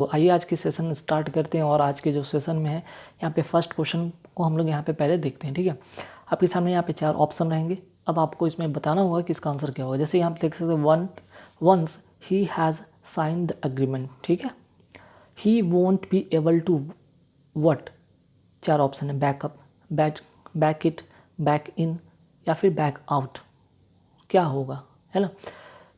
तो आइए आज की सेशन स्टार्ट करते हैं। और आज के जो सेशन में है यहाँ पे फर्स्ट क्वेश्चन को हम लोग यहाँ पे पहले देखते हैं। ठीक है, आपके सामने यहाँ पे 4 ऑप्शन रहेंगे। अब आपको इसमें बताना होगा कि इसका आंसर क्या होगा। जैसे यहाँ पे देख सकते हैं once he has sign the agreement. ठीक है, he won't be able to what. 4 option है, backup, back it, back in या फिर बैक आउट। क्या होगा, है ना।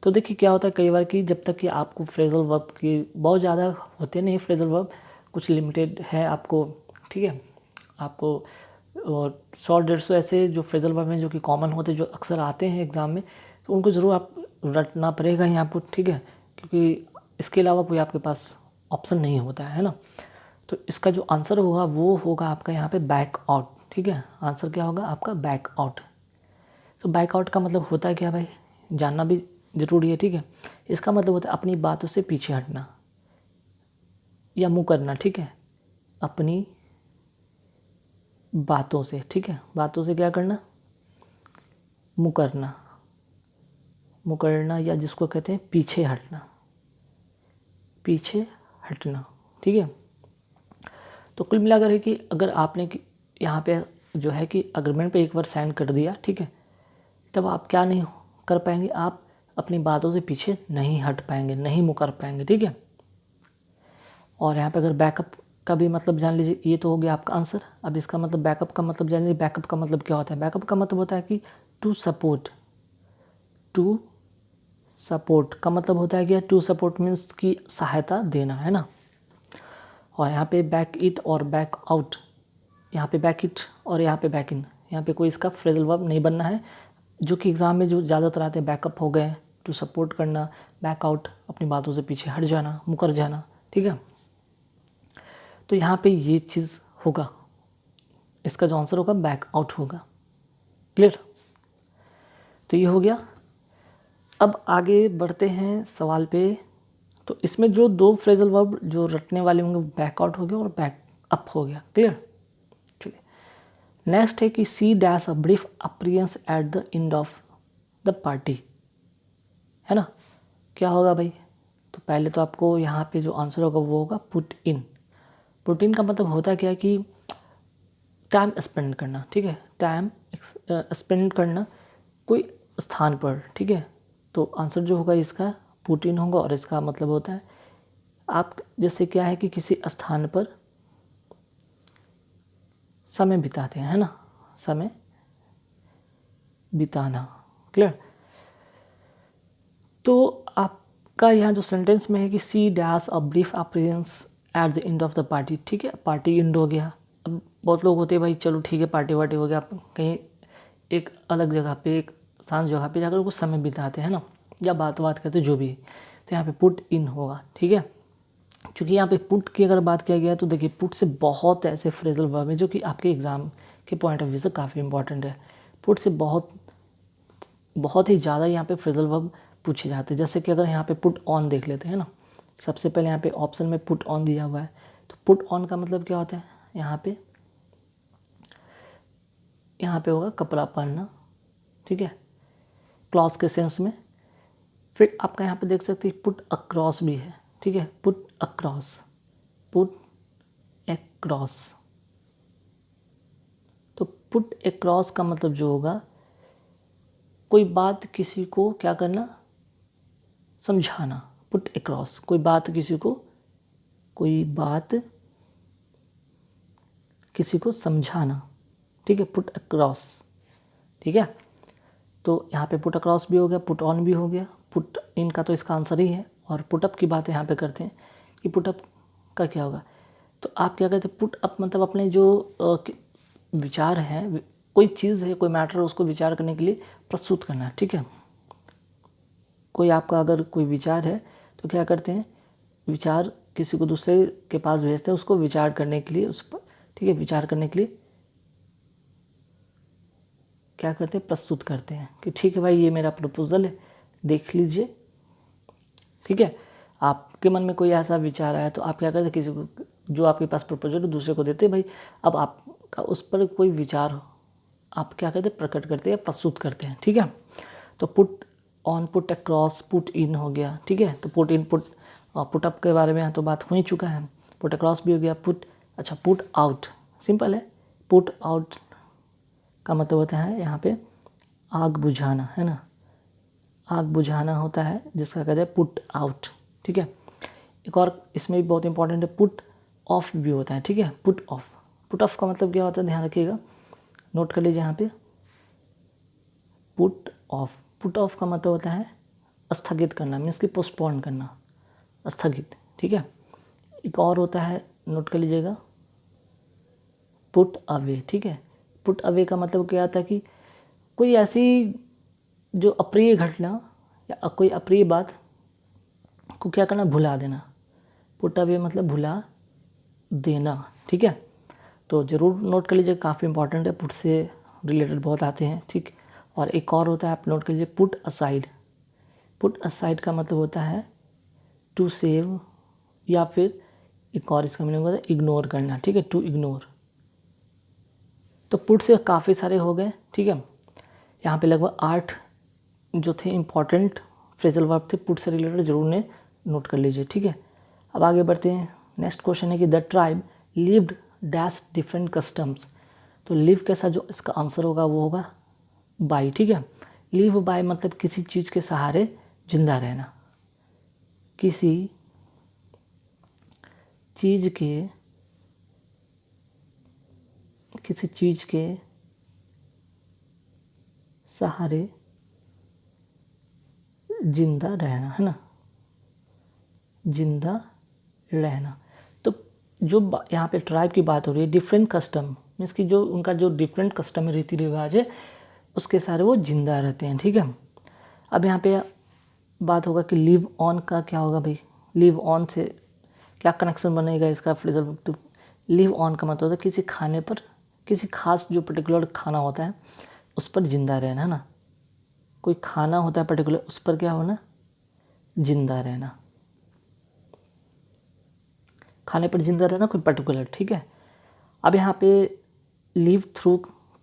तो देखिए क्या होता है कई बार कि जब तक कि आपको फ्रेजल वर्ब की बहुत ज़्यादा होते नहीं, फ्रेजल वर्ब कुछ लिमिटेड है आपको। ठीक है, आपको 100-150 ऐसे जो फ्रेजल वर्ब हैं जो कि कॉमन होते हैं, जो अक्सर आते हैं एग्ज़ाम में, तो उनको ज़रूर आप रटना पड़ेगा यहाँ पर। ठीक है, क्योंकि इसके अलावा कोई आपके पास ऑप्शन नहीं होता है ना। तो इसका जो आंसर होगा वो होगा आपका यहाँ पे बैक आउट। ठीक है, आंसर क्या होगा आपका बैक आउट। तो बैक आउट का मतलब होता है क्या भाई, जानना भी ज़रूरी है। ठीक है, इसका मतलब होता है अपनी बातों से पीछे हटना या मुँह करना। ठीक है, अपनी बातों से, ठीक है, बातों से क्या करना, मुँह करना, मुँह करना, या जिसको कहते हैं पीछे हटना, पीछे हटना। ठीक है, तो कुल मिलाकर है कि अगर आपने यहाँ पे जो है कि अग्रीमेंट पे एक बार साइन कर दिया, ठीक है, तब आप क्या नहीं कर पाएंगे, आप अपनी बातों से पीछे नहीं हट पाएंगे, नहीं मुकर पाएंगे। ठीक है, और यहाँ पे अगर बैकअप का भी मतलब जान लीजिए, ये तो हो गया आपका आंसर। अब इसका मतलब बैकअप का मतलब जान लीजिए। बैकअप का मतलब क्या होता है, बैकअप का मतलब होता है कि टू सपोर्ट। टू सपोर्ट का मतलब होता है कि टू सपोर्ट मीन्स की सहायता देना, है ना। और यहाँ पे बैक इट और बैक आउट, यहाँ पे बैक इट और यहाँ पे बैक इन, यहाँ पे कोई इसका फ्रेजल वर्ब नहीं बनना है, जो कि एग्ज़ाम में जो ज़्यादातर आते हैं। बैकअप हो गए, टू सपोर्ट करना, बैक आउट अपनी बातों से पीछे हट जाना, मुकर जाना। ठीक है, तो यहाँ पे ये चीज़ होगा, इसका जो आंसर होगा बैक आउट होगा। क्लियर, तो ये हो गया। अब आगे बढ़ते हैं सवाल पे। तो इसमें जो 2 फ्रेजल वर्ब जो रटने वाले होंगे, बैक आउट हो गया और बैक अप हो गया। क्लियर, चलिए नेक्स्ट है कि C dash a brief appearance at the end of the party, है ना। क्या होगा भाई, तो पहले तो आपको यहाँ पे जो आंसर होगा वो होगा पुट इन। पुट इन का मतलब होता है क्या है कि टाइम स्पेंड करना। ठीक है, टाइम स्पेंड करना कोई स्थान पर। ठीक है, तो आंसर जो होगा इसका पुट इन होगा, और इसका मतलब होता है आप जैसे क्या है कि किसी स्थान पर समय बिताते हैं, है ना, समय बिताना। क्लियर, तो आपका यहाँ जो सेंटेंस में है कि C dash a brief appearance at the end of the party. ठीक है, पार्टी एंड हो गया। अब बहुत लोग होते हैं भाई, चलो ठीक है पार्टी वार्टी हो गया, आप कहीं एक अलग जगह पे, एक शांत जगह पे जाकर कुछ समय बिताते हैं ना, या बात करते जो भी है, तो यहाँ पे पुट इन होगा। ठीक है, क्योंकि यहाँ पे पुट की अगर बात किया गया तो देखिए पुट से बहुत ऐसे फ्रेजल वर्ब है जो कि आपके एग्ज़ाम के पॉइंट ऑफ व्यू से काफ़ी इंपॉर्टेंट है। पुट से बहुत ही ज़्यादा यहाँ पे फ्रेजल वर्ब पूछे जाते हैं। जैसे कि अगर यहाँ पे पुट ऑन देख लेते हैं ना, सबसे पहले यहाँ पे ऑप्शन में पुट ऑन दिया हुआ है, तो पुट ऑन का मतलब क्या होता है, यहाँ पे होगा कपड़ा पहनना। ठीक है, क्लॉज के सेंस में। फिर आपका यहाँ पे देख सकते हैं पुट अक्रॉस भी है। ठीक है, पुट अक्रॉस, पुट अक्रॉस। तो पुट अक्रॉस का मतलब जो होगा कोई बात किसी को क्या करना, समझाना। पुट अक्रॉस, कोई बात किसी को समझाना। ठीक है, पुट अक्रॉस। ठीक है, तो यहाँ पे पुट अक्रॉस भी हो गया, पुट ऑन भी हो गया, पुट इन का तो इसका आंसर ही है। और पुटअप की बात यहाँ पे करते हैं कि पुटअप का क्या होगा, तो आप क्या कहते हैं, पुट अप मतलब अपने जो विचार हैं, कोई चीज़ है, कोई मैटर है, उसको विचार करने के लिए प्रस्तुत करना। ठीक है, कोई आपका अगर कोई विचार है तो क्या करते हैं, विचार किसी को दूसरे के पास भेजते हैं, उसको विचार करने के लिए, उस पर, ठीक है, विचार करने के लिए क्या करते हैं, प्रस्तुत करते हैं कि ठीक है भाई ये मेरा प्रपोजल है, देख लीजिए। ठीक है, आपके मन में कोई ऐसा विचार आया तो आप क्या करते हैं, किसी को जो आपके पास प्रपोजल दूसरे को देते हैं भाई। अब आपका उस पर कोई विचार आप क्या करते हैं, प्रकट करते हैं, प्रस्तुत करते हैं। ठीक है, तो put on, put across, put in हो गया। ठीक है, तो पुट इन, पुट और पुट अप के बारे में यहाँ तो बात हो ही चुका है, पुट अक्रॉस भी हो गया। पुट, अच्छा पुट आउट सिंपल है, पुट आउट का मतलब होता है यहाँ पे आग बुझाना, है ना, आग बुझाना होता है जिसका कहते हैं पुट आउट, ठीक है। एक और इसमें भी बहुत इंपॉर्टेंट है, पुट ऑफ भी होता है, ठीक है, पुट ऑफ। पुट ऑफ का मतलब क्या होता है, ध्यान रखिएगा, नोट कर लीजिए यहाँ पे, पुट ऑफ, पुट ऑफ का मतलब होता है स्थगित करना, मीन्स कि पोस्टपोन करना, स्थगित, ठीक है। एक और होता है, नोट कर लीजिएगा, पुट अवे, ठीक है। पुट अवे का मतलब क्या आता है कि कोई ऐसी जो अप्रिय घटना या कोई अप्रिय बात को क्या करना, भुला देना। पुट अवे मतलब भुला देना, ठीक है। तो ज़रूर नोट कर लीजिए, काफ़ी इंपॉर्टेंट है, पुट से रिलेटेड बहुत आते हैं, ठीक। और एक और होता है, आप नोट कर लीजिए, पुट असाइड। पुट असाइड का मतलब होता है टू सेव, या फिर एक और इसका मीनिंग होता है इग्नोर करना, ठीक है, टू इग्नोर। तो पुट से काफ़ी सारे हो गए, ठीक है। यहाँ पे लगभग 8 जो थे इम्पॉर्टेंट फ्रेजल वर्ब थे पुट से रिलेटेड, जरूर ने नोट कर लीजिए, ठीक है। अब आगे बढ़ते हैं। नेक्स्ट क्वेश्चन है कि the tribe lived dash different customs. तो लिव के साथ जो इसका आंसर होगा वो होगा बाई, ठीक है। लिव बाय मतलब किसी चीज़ के सहारे जिंदा रहना, किसी चीज़ के सहारे जिंदा रहना, है ना, जिंदा रहना। तो जो यहाँ पे ट्राइब की बात हो रही है, डिफरेंट कस्टम मीन्स कि जो उनका जो डिफरेंट कस्टम है, रीति रिवाज है, उसके सारे वो जिंदा रहते हैं, ठीक है। अब यहाँ पे बात होगा कि लिव ऑन का क्या होगा भाई, लिव ऑन से क्या कनेक्शन बनेगा इसका फ्रेजल वर्ब। तो लिव ऑन का मतलब होता है किसी खाने पर, किसी खास जो पर्टिकुलर खाना होता है उस पर जिंदा रहना, है ना। कोई खाना होता है पर्टिकुलर, उस पर क्या होना, जिंदा रहना, खाने पर जिंदा रहना कोई पर्टिकुलर, ठीक है। अब यहाँ पे लिव थ्रू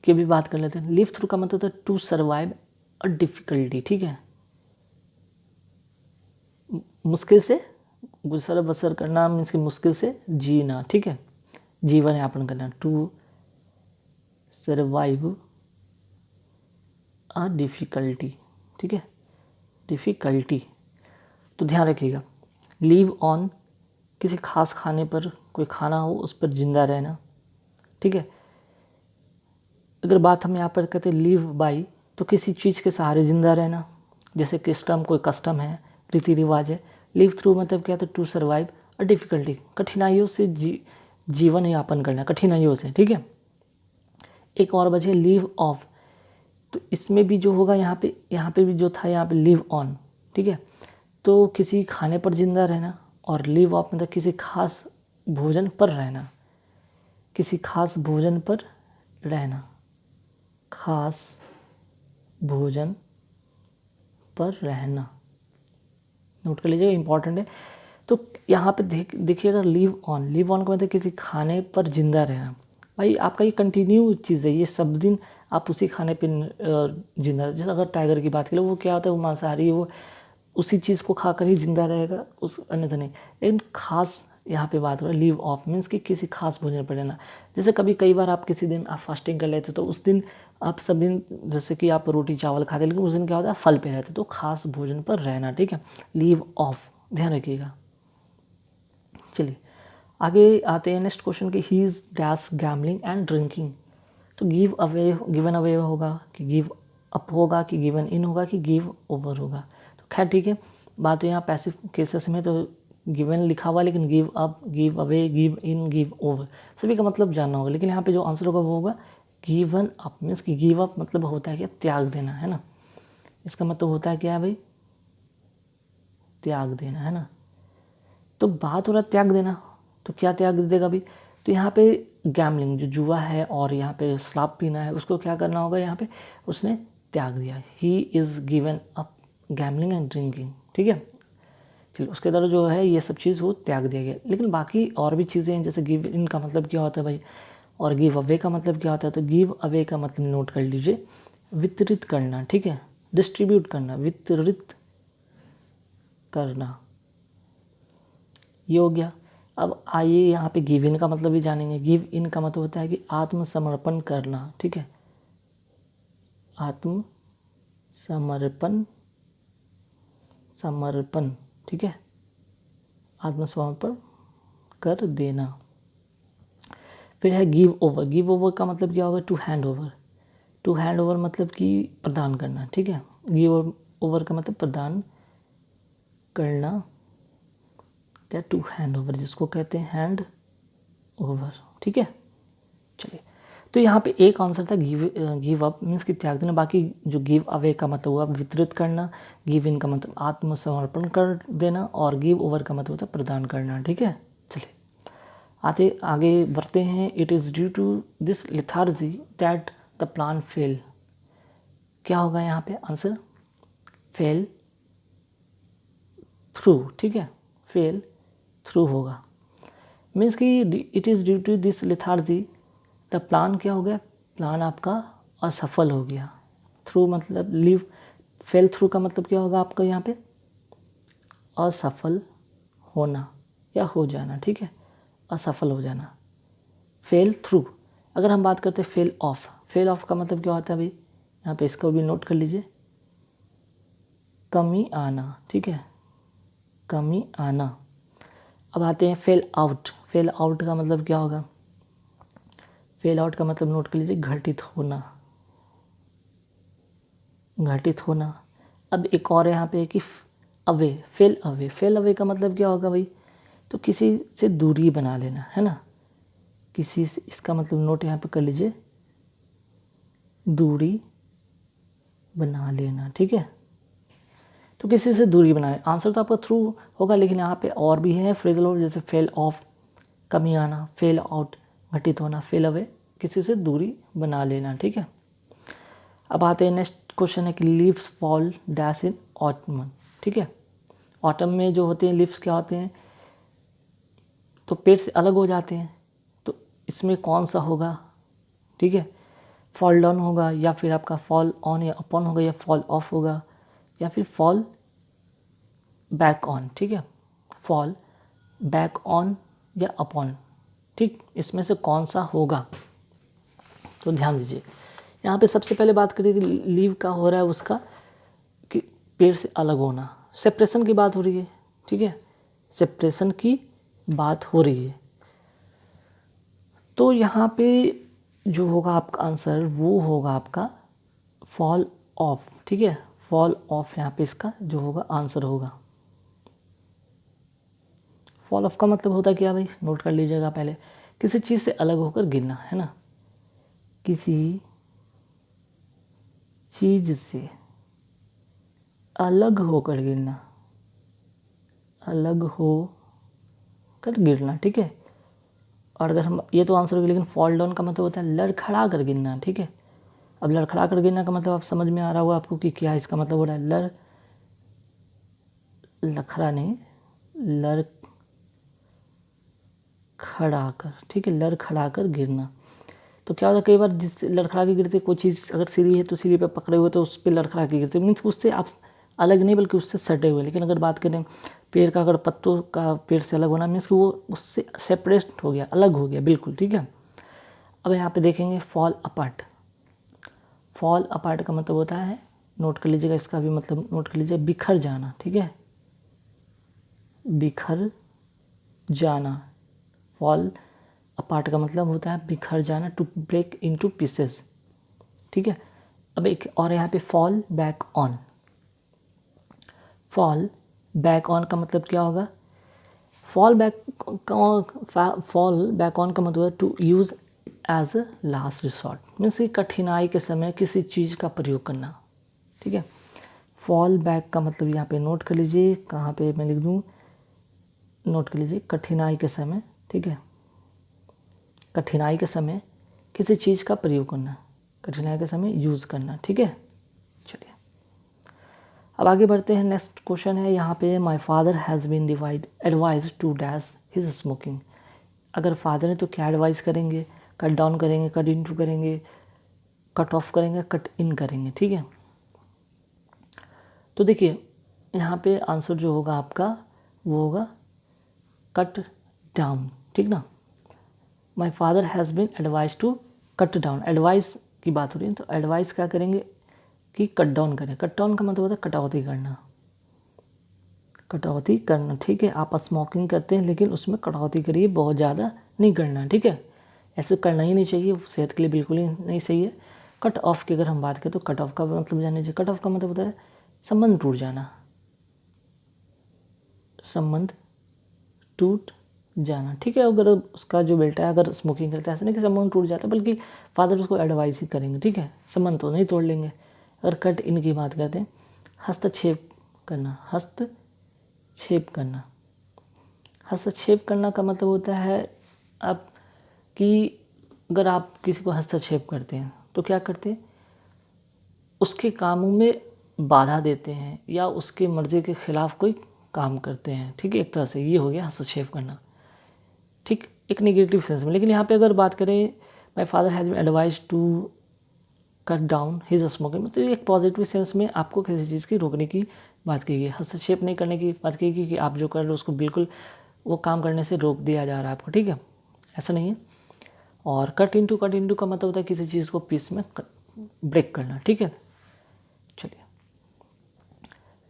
की भी बात कर लेते हैं। लिव थ्रू का मतलब होता है टू सर्वाइव अ डिफ़िकल्टी, ठीक है, मुश्किल से गुजर बसर करना, मीन्स कि मुश्किल से जीना, ठीक है, जीवन यापन करना, टू सर्वाइव अ डिफ़िकल्टी, ठीक है, डिफ़िकल्टी। तो ध्यान रखिएगा, लिव ऑन किसी खास खाने पर, कोई खाना हो उस पर जिंदा रहना, ठीक है। अगर बात हम यहाँ पर कहते हैं लिव बाई, तो किसी चीज़ के सहारे जिंदा रहना, जैसे कस्टम, कोई कस्टम है, रीति रिवाज है। लिव थ्रू मतलब क्या, तो टू सर्वाइव अ डिफ़िकल्टी, कठिनाइयों से जीवन यापन करना, कठिनाइयों से, ठीक है। एक और बचे लिव ऑफ, तो इसमें भी जो होगा यहाँ पे भी जो था यहाँ पे लिव ऑन, ठीक है। तो किसी खाने पर जिंदा रहना, और लिव ऑफ मतलब किसी खास भोजन पर रहना, किसी खास भोजन पर रहना, खास भोजन पर रहना, नोट कर लीजिएगा, इंपॉर्टेंट है। तो यहाँ पे देखिएगा लिव ऑन, लिव ऑन का मतलब किसी खाने पर जिंदा रहना। भाई आपका ये कंटिन्यू चीज़ है, ये सब दिन आप उसी खाने पे जिंदा, जैसे अगर टाइगर की बात करें, वो क्या होता है, वो मांसाहारी है, वो उसी चीज़ को खाकर ही जिंदा रहेगा, उस अन्यथा नहीं। लेकिन खास यहाँ पे बात हो रहा है लिव ऑफ, मीन्स कि किसी खास भोजन पर रहना। जैसे कई बार आप किसी दिन आप फास्टिंग कर लेते, तो उस दिन आप सब दिन जैसे कि आप रोटी चावल खाते, लेकिन उस दिन क्या होता है, फल पे रहते, तो खास भोजन पर रहना, ठीक है, लिव ऑफ, ध्यान रखिएगा। चलिए आगे आते हैं नेक्स्ट क्वेश्चन की, he is dash gambling and drinking. तो गिवन अवे होगा कि गिव अप होगा, कि गिवन इन होगा, कि गिव ओवर होगा। तो खैर ठीक है, बात तो यहाँ पैसिव केसेस में तो गिवन लिखा हुआ, लेकिन give up, give away, give in, give over सभी का मतलब जानना होगा। लेकिन यहाँ पे जो आंसर होगा वो होगा गिवन अप, मीन्स कि गिव अप मतलब होता है क्या, त्याग देना, है ना। इसका मतलब होता है क्या है भाई, त्याग देना, है ना। तो बात हो रहा है त्याग देना, तो क्या त्याग देगा भाई, तो यहाँ पे गैम्बलिंग जो जुआ है और यहाँ पे शराब पीना है, उसको क्या करना होगा, यहाँ पे उसने त्याग दिया, he is given up gambling and drinking, ठीक है। चलिए उसके द्वारा जो है ये सब चीज़ वो त्याग दिया गया। लेकिन बाकी और भी चीज़ें हैं, जैसे गिव इन का मतलब क्या होता है भाई, और गिव अवे का मतलब क्या होता है। तो गिव अवे का मतलब नोट कर लीजिए, वितरित करना, ठीक है, डिस्ट्रीब्यूट करना, वितरित करना, ये हो गया। अब आइए यहाँ पे गिव इन का मतलब भी जानेंगे। गिव इन का मतलब होता है कि आत्मसमर्पण करना, ठीक है, आत्मसमर्पण, समर्पण, ठीक है, आत्मसमर्पण कर देना। फिर है गिव ओवर। गिव ओवर का मतलब क्या होगा? To hand over. To hand over मतलब कि प्रदान करना, ठीक है। गिव ओवर का मतलब प्रदान करना या टू हैंड ओवर, जिसको कहते हैं हैंड ओवर, ठीक है। चलिए, तो यहाँ पे एक आंसर था गिव अप मीन्स कि त्याग देना। बाकी जो गिव अवे का मतलब हुआ वितरित करना, गिव इन का मतलब आत्मसमर्पण कर देना, और गिव ओवर का मतलब होता है प्रदान करना, ठीक है। चलिए आगे बढ़ते हैं। It is due to this lethargy that the plan fell. क्या होगा यहाँ पे आंसर? फेल थ्रू, ठीक है, फेल थ्रू होगा। मीन्स कि it is due to this lethargy the plan क्या हो गया? प्लान आपका असफल हो गया। थ्रू मतलब लीव, फेल थ्रू का मतलब क्या होगा आपका यहाँ पे? असफल होना या हो जाना, ठीक है, असफल हो जाना। Fail through. अगर हम बात करते हैं फेल ऑफ, फेल ऑफ का मतलब क्या होता है भाई? यहाँ पे इसको भी नोट कर लीजिए, कमी आना, ठीक है, कमी आना। अब आते हैं फेल आउट। फेल आउट का मतलब क्या होगा? फेल आउट का मतलब नोट कर लीजिए, घटित होना, घटित होना। अब एक और यहाँ पे है कि away, fail away. Fail away का मतलब क्या होगा भाई? तो किसी से दूरी बना लेना, है ना, किसी से, इसका मतलब नोट यहाँ पे कर लीजिए, दूरी बना लेना, ठीक है। तो किसी से दूरी बनाए, आंसर तो आपका थ्रू होगा, लेकिन यहाँ पे और भी है फ्रेजल वर्ब, जैसे फेल ऑफ कमी आना, फेल आउट घटित होना, फेल अवे किसी से दूरी बना लेना, ठीक है। अब आते हैं नेक्स्ट क्वेश्चन है कि leaves fall dash in autumn, ठीक है। ऑटम में जो होते हैं लीव्स क्या होते हैं? तो पेड़ से अलग हो जाते हैं। तो इसमें कौन सा होगा? ठीक है, फॉल डाउन होगा, या फिर आपका फॉल ऑन या अपॉन होगा, या फॉल ऑफ होगा, या फिर फॉल बैक ऑन, ठीक है, फॉल बैक ऑन या अपॉन, ठीक, इसमें से कौन सा होगा? तो ध्यान दीजिए, यहाँ पे सबसे पहले बात करिए कि लीव का हो रहा है उसका कि पेड़ से अलग होना, सेपरेशन की बात हो रही है, ठीक है, सेपरेशन की बात हो रही है। तो यहाँ पे जो होगा आपका आंसर वो होगा आपका फॉल ऑफ, ठीक है, फॉल ऑफ यहाँ पे इसका जो होगा आंसर होगा। फॉल ऑफ का मतलब होता है क्या भाई? नोट कर लीजिएगा पहले, किसी चीज़ से अलग होकर गिरना, है ना, किसी चीज़ से अलग होकर गिरना, अलग हो कर गिरना, ठीक है। और अगर हम, ये तो आंसर होगा, लेकिन फॉल डाउन का मतलब होता है लड़खड़ा कर गिरना, ठीक है। अब लड़खड़ा कर गिरना का मतलब आप समझ में आ रहा होगा आपको कि क्या इसका मतलब हो रहा है? लड़खड़ा नहीं, लड़खड़ा कर, ठीक है, लड़खड़ा कर गिरना। तो क्या होता है कई बार जिस लड़खड़ा के गिरते, कोई चीज़ अगर सीढ़ी है तो सीढ़ी पे पकड़े हुए तो उस पर लड़खड़ा के गिरते, मीन्स उससे आप अलग नहीं बल्कि उससे सटे हुए। लेकिन अगर बात करें पेड़ का, अगर पत्तों का पेड़ से अलग होना मीन्स कि वो उससे सेपरेट हो गया, अलग हो गया, बिल्कुल, ठीक है। अब यहाँ पे देखेंगे फॉल अपार्ट। फॉल अपार्ट का मतलब होता है, नोट कर लीजिएगा, इसका भी मतलब नोट कर लीजिए, बिखर जाना, ठीक है, बिखर जाना। फॉल अपार्ट का मतलब होता है बिखर जाना, टू ब्रेक इनटू पीसेस, ठीक है। अब एक और यहाँ पे fall back on. Fall back on का मतलब क्या होगा? फॉल बैक ऑन का मतलब है to use as a last resort, means कि कठिनाई के समय किसी चीज़ का प्रयोग करना, ठीक है। फॉल बैक का मतलब यहाँ पे नोट कर लीजिए, कहाँ पे मैं लिख दूँ, नोट कर लीजिए, कठिनाई के समय, ठीक है, कठिनाई के समय किसी चीज़ का प्रयोग करना, कठिनाई के समय यूज़ करना, ठीक है। चलिए अब आगे बढ़ते हैं। नेक्स्ट क्वेश्चन है यहाँ पे, my father has been advise to dash his smoking. अगर फादर है तो क्या एडवाइस करेंगे? कट डाउन करेंगे, कट इनटू करेंगे, कट ऑफ करेंगे, कट इन करेंगे, ठीक है। तो देखिए यहाँ पे आंसर जो होगा आपका वो होगा कट डाउन, ठीक ना। My father has been advise to cut down, advice की बात हो रही है तो एडवाइस क्या करेंगे कि कट डाउन करें। कट डाउन का मतलब होता है कटौती करना, कटौती करना, ठीक है। आप स्मोकिंग करते हैं लेकिन उसमें कटौती करिए, बहुत ज़्यादा नहीं करना, ठीक है। ऐसे करना ही नहीं चाहिए, सेहत के लिए बिल्कुल ही नहीं सही है। कट ऑफ की अगर हम बात करें तो कट ऑफ का मतलब जानना चाहिए। कट ऑफ का मतलब होता है संबंध टूट जाना, संबंध टूट जाना, ठीक है। अगर उसका जो बेटा है अगर स्मोकिंग करता है, ऐसा नहीं कि संबंध टूट जाता है, बल्कि फादर उसको एडवाइस ही करेंगे, ठीक है। संबंध तो नहीं तोड़ लेंगे। अगर कट इन की बात करते हैं, हस्तक्षेप करना, हस्तक्षेप करना। हस्तक्षेप करना का मतलब होता है आप कि अगर आप किसी को हस्तक्षेप करते हैं तो क्या करते हैं, उसके कामों में बाधा देते हैं या उसके मर्जी के खिलाफ कोई काम करते हैं, ठीक है। एक तरह से ये हो गया हस्तक्षेप करना, ठीक, एक नेगेटिव सेंस में। लेकिन यहाँ पे अगर बात करें my father has been advise to cut down his smoking, मतलब एक पॉजिटिव सेंस में आपको किसी चीज़ की रोकने की बात की गई, हस्तक्षेप नहीं करने की बात की गई कि आप जो कर रहे हो उसको बिल्कुल वो काम करने से रोक दिया जा रहा है आपको, ठीक है, ऐसा नहीं है। और कट इनटू का मतलब होता है किसी चीज़ को पीस में ब्रेक करना, ठीक है। चलिए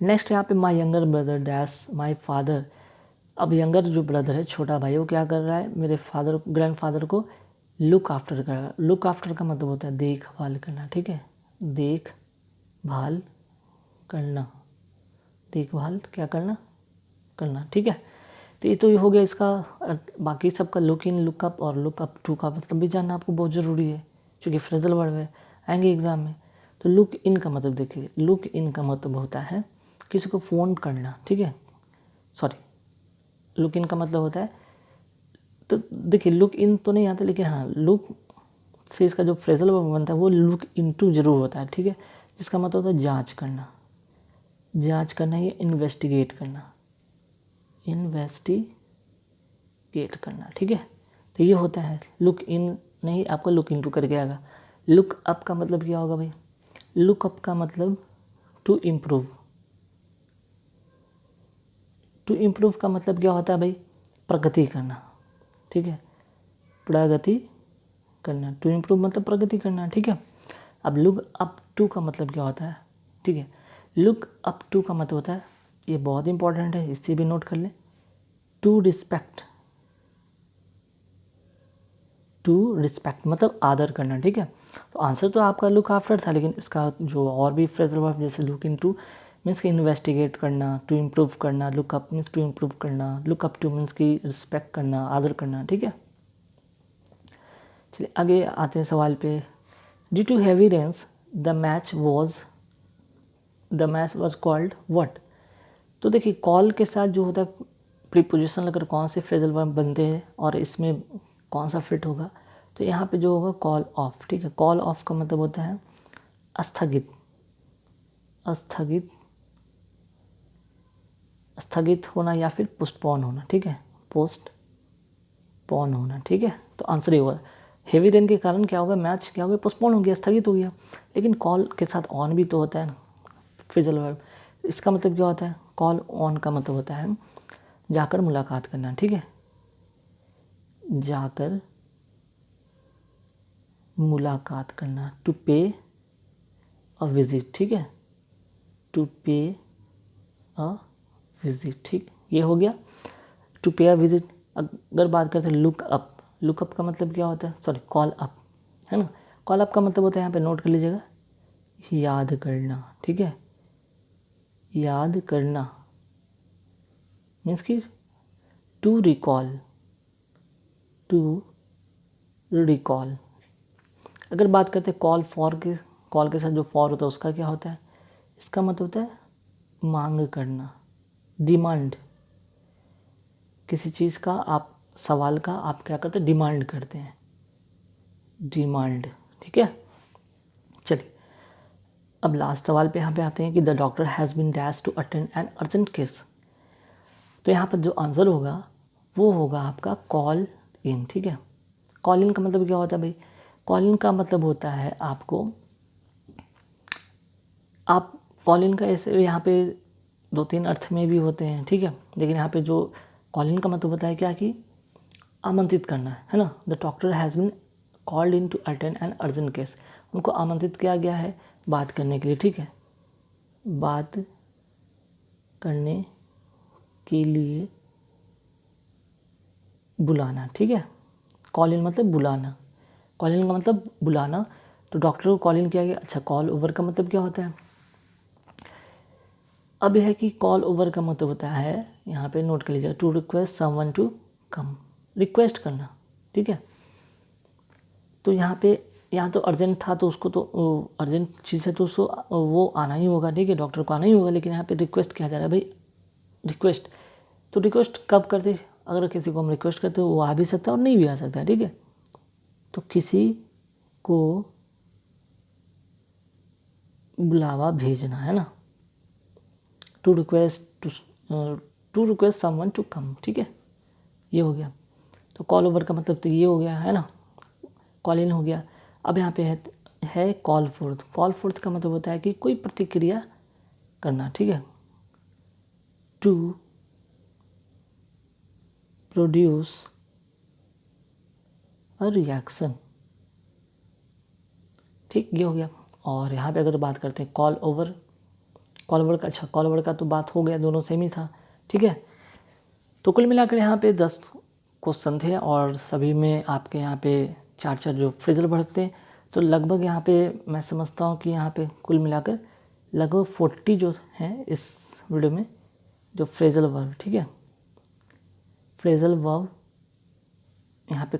नेक्स्ट यहाँ पे my younger brother dash my father. अब यंगर जो ब्रदर है, छोटा भाई, वो क्या कर रहा है, मेरे फादर ग्रैंड फादर को लुक आफ्टर कर रहा है। लुक आफ्टर का मतलब होता है देखभाल करना, ठीक है, देखभाल करना, देखभाल क्या करना, करना, ठीक है। तो ये तो हो गया इसका अर्थ। बाकी सबका लुक इन, लुकअप और लुकअप टू का मतलब भी जानना आपको बहुत ज़रूरी है, क्योंकि फ्रेजल वर्ड है, आएंगे एग्जाम में। तो लुक इन का मतलब देखिए, लुक इन का मतलब होता है किसी को फ़ोन करना, ठीक है, सॉरी, लुक इन का मतलब होता है, तो देखिए लुक इन तो नहीं आता, लेकिन हाँ लुक से इसका जो फ्रेजल वर्ब बनता है वो लुक इनटू जरूर होता है, ठीक है, जिसका मतलब होता है जांच करना, जांच करना या इन्वेस्टिगेट करना, इन्वेस्टिगेट करना, ठीक है। तो ये होता है लुक इन, नहीं आपको लुक इनटू करके आएगा। लुक अप का मतलब क्या होगा भाई, लुक अप का मतलब टू इम्प्रूव, टू इम्प्रूव का मतलब क्या होता है भाई, प्रगति करना, ठीक है, प्रगति करना, टू इम्प्रूव मतलब प्रगति करना, ठीक है। अब लुक अप टू का मतलब क्या होता है, ठीक है, लुक अप टू का मतलब होता है, ये बहुत इंपॉर्टेंट है, इससे भी नोट कर लें, टू रिस्पेक्ट, टू रिस्पेक्ट मतलब आदर करना, ठीक है। तो आंसर तो आपका लुक आफ्टर था, लेकिन इसका जो और भी फ्रेजल वर्ब जैसे लुक इनटू मीन्स कि इन्वेस्टिगेट करना, टू इम्प्रूव करना, look up means to improve करना, लुक अप टू मीन्स कि रिस्पेक्ट करना, आदर करना, ठीक है। चलिए आगे आते हैं सवाल पे। Due to heavy rains the match was called what. तो देखिए कॉल के साथ जो होता है प्रीपोजिशन अगर कौन से फ्रेजल वर्ब बनते हैं और इसमें कौन सा फिट होगा, तो यहाँ पे जो होगा कॉल ऑफ, ठीक है। कॉल ऑफ का मतलब होता है स्थगित, स्थगित, स्थगित होना या फिर पोस्टपोन होना, ठीक है, पोस्टपोन होना, ठीक है। तो आंसर ये होगा, हेवी रेन के कारण क्या होगा, मैच क्या हो गया, पोस्टपोन हो गया, स्थगित हो गया। लेकिन कॉल के साथ ऑन भी तो होता है ना फ्रेजल वर्ब, इसका मतलब क्या होता है, कॉल ऑन का मतलब होता है जाकर मुलाकात करना, ठीक है, जाकर मुलाकात करना, टू पे अ विजिट, ठीक है, टू पे अ विजिट, ठीक, ये हो गया टू पे अ विजिट। अगर बात करते हैं लुक अप, लुक अप का मतलब क्या होता है, सॉरी कॉल अप है ना, कॉल अप का मतलब होता है, यहाँ पे नोट कर लीजिएगा, याद करना, ठीक है, याद करना मीन्स कि टू रिकॉल, टू रिकॉल। अगर बात करते हैं कॉल फॉर के, कॉल के साथ जो फॉर होता है उसका क्या होता है, इसका मतलब होता है मांग करना, डिमांड, किसी चीज़ का आप सवाल का आप क्या करते हैं, डिमांड करते हैं, डिमांड, ठीक है। चलिए अब लास्ट सवाल पे यहाँ पे आते हैं कि the doctor has been dash to attend an urgent case. तो यहाँ पर जो आंसर होगा वो होगा आपका कॉल इन, ठीक है। कॉल इन का मतलब क्या होता है भाई, कॉल इन का मतलब होता है आपको, आप कॉल इन का ऐसे यहाँ पे दो तीन अर्थ में भी होते हैं, ठीक है, लेकिन यहाँ पे जो कॉल इन का मतलब होता है क्या कि आमंत्रित करना है ना। The doctor has been called in to attend an urgent case, उनको आमंत्रित किया गया है बात करने के लिए, ठीक है, बात करने के लिए बुलाना, ठीक है। कॉल इन मतलब बुलाना, कॉल इन का मतलब बुलाना, तो डॉक्टर को कॉल इन किया गया। अच्छा, कॉल ओवर का मतलब क्या होता है? अब यह है कि कॉल ओवर का मतलब होता है, यहाँ पे नोट कर लीजिएगा, to request someone to come, request करना, ठीक है। तो यहाँ तो अर्जेंट था, तो उसको तो अर्जेंट चीज़ है तो उसको वो आना ही होगा, ठीक है, डॉक्टर को आना ही होगा। लेकिन यहाँ पे रिक्वेस्ट किया जा रहा है भाई, रिक्वेस्ट। तो रिक्वेस्ट कब करते? अगर किसी को हम रिक्वेस्ट करते हो वो आ भी सकता है और नहीं भी आ सकता है, ठीक है। तो किसी को बुलावा भेजना है ना, to request someone to come, ठीक है, ये हो गया। तो कॉल ओवर का मतलब तो ये हो गया है ना, कॉल इन हो गया। अब यहाँ पे है कॉल फोर्थ। कॉल फोर्थ का मतलब होता है कि कोई प्रतिक्रिया करना, ठीक है, टू प्रोड्यूस अ रिएक्शन, ठीक, ये हो गया। और यहाँ पे अगर बात करते हैं कॉल ओवर का, अच्छा कॉल ओवर का तो बात हो गया, दोनों सेम ही था, ठीक है। तो कुल मिलाकर यहाँ पे 10 क्वेश्चन थे और सभी में आपके यहाँ पे 4 जो फ्रेजल वर्ब थे। तो लगभग यहाँ पे मैं समझता हूँ कि यहाँ पे कुल मिलाकर लगभग 40 जो हैं इस वीडियो में जो फ्रेजल वर्ब, ठीक है, फ्रेजल वर्ब यहाँ पे